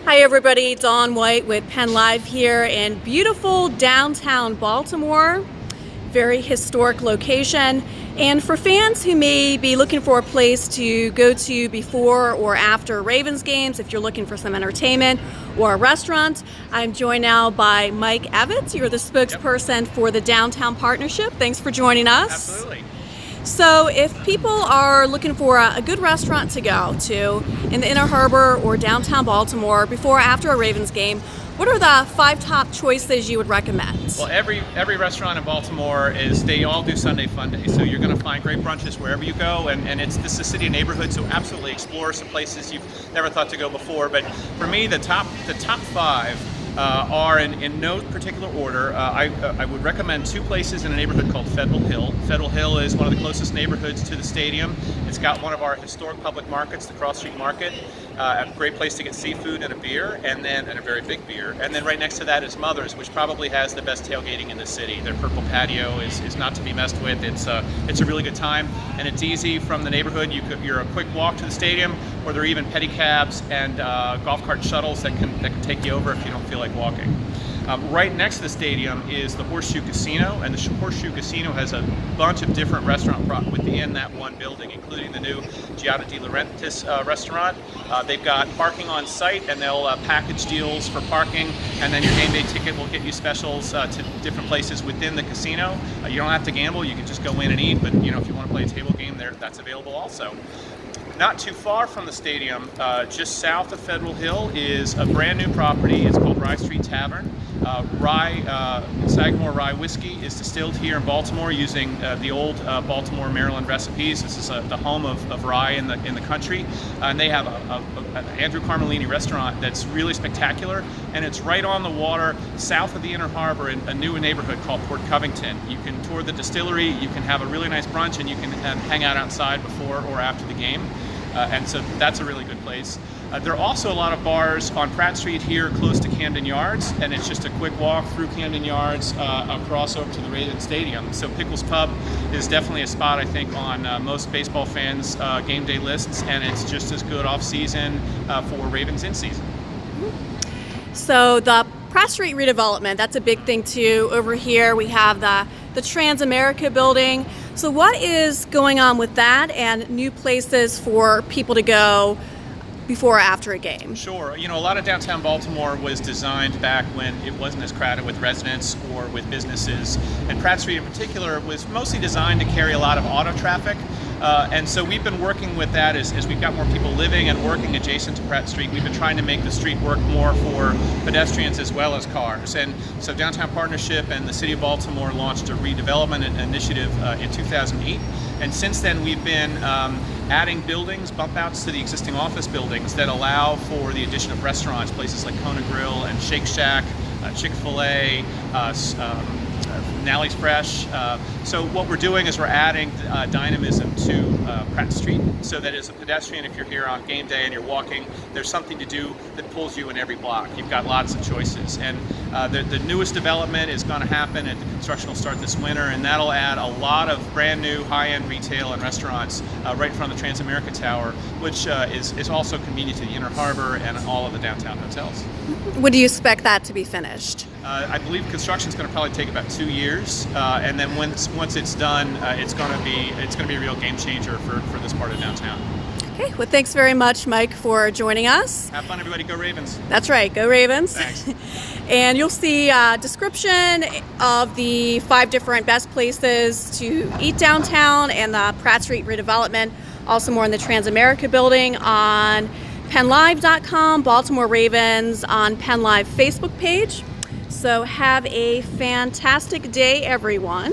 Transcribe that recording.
Hi everybody, Dawn White with PennLive here in beautiful downtown Baltimore. Very historic location. And for fans who may be looking for a place to go to before or after Ravens games, if you're looking for some entertainment or a restaurant, I'm joined now by Mike Evans. You're the spokesperson for the Downtown Partnership. Thanks for joining us. Absolutely. So if people are looking for a good restaurant to go to in the Inner Harbor or downtown Baltimore before or after a Ravens game, what are the 5 top choices you would recommend? Well, every restaurant in Baltimore they all do Sunday Fun Day, so you're going to find great brunches wherever you go, and this is a city neighborhood, so absolutely explore some places you've never thought to go before. But for me, the top 5 are in no particular order. I would recommend 2 places in a neighborhood called Federal Hill. Federal Hill is one of the closest neighborhoods to the stadium. It's got one of our historic public markets, the Cross Street Market, a great place to get seafood and a beer, and a very big beer. And then right next to that is Mother's, which probably has the best tailgating in the city. Their purple patio is not to be messed with. It's a really good time, and it's easy from the neighborhood. You're a quick walk to the stadium, or there are even pedicabs and golf cart shuttles that can take you over if you don't feel like walking. Right next to the stadium is the Horseshoe Casino, and the Horseshoe Casino has a bunch of different restaurant within that one building, including the new Giada de Laurentiis restaurant. They've got parking on site, and they'll package deals for parking, and then your game day ticket will get you specials to different places within the casino. You don't have to gamble, you can just go in and eat, but if you want to play a table game there, that's available also. Not too far from the stadium, just south of Federal Hill, is a brand new property. It's called Rye Street Tavern. Sagamore Rye whiskey is distilled here in Baltimore using the old Baltimore, Maryland recipes. This is the home of rye in the country, and they have an Andrew Carmelini restaurant that's really spectacular, and it's right on the water south of the Inner Harbor in a new neighborhood called Port Covington. You can tour the distillery, you can have a really nice brunch, and you can hang out outside before or after the game. And so that's a really good place. There are also a lot of bars on Pratt Street here close to Camden Yards, and it's just a quick walk through Camden Yards across over to the Ravens Stadium. So Pickles Pub is definitely a spot, I think, on most baseball fans' game day lists, and it's just as good off-season for Ravens in-season. So the Pratt Street redevelopment, that's a big thing too. Over here we have the Transamerica building. So what is going on with that and new places for people to go before or after a game? Sure. A lot of downtown Baltimore was designed back when it wasn't as crowded with residents or with businesses. And Pratt Street in particular was mostly designed to carry a lot of auto traffic. And so we've been working with that as we've got more people living and working adjacent to Pratt Street. We've been trying to make the street work more for pedestrians as well as cars. And so Downtown Partnership and the City of Baltimore launched a redevelopment initiative in 2008. And since then we've been adding buildings, bump outs to the existing office buildings that allow for the addition of restaurants, places like Kona Grill and Shake Shack, Chick-fil-A, Nally's Fresh. So what we're doing is we're adding dynamism to Pratt Street, so that as a pedestrian, if you're here on game day and you're walking, there's something to do that pulls you in every block. You've got lots of choices. And the newest development is going to happen, and the construction will start this winter, and that'll add a lot of brand new high-end retail and restaurants right in front of the Transamerica Tower, which is also convenient to the Inner Harbor and all of the downtown hotels. When do you expect that to be finished? I believe construction is going to probably take about 2 years, and then once it's done, it's going to be a real game changer for this part of downtown. Okay, well, thanks very much, Mike, for joining us. Have fun, everybody. Go Ravens. That's right. Go Ravens. Thanks. And you'll see a description of the 5 different best places to eat downtown and the Pratt Street redevelopment. Also more in the Transamerica building on PennLive.com, Baltimore Ravens on PennLive Facebook page. So have a fantastic day, everyone.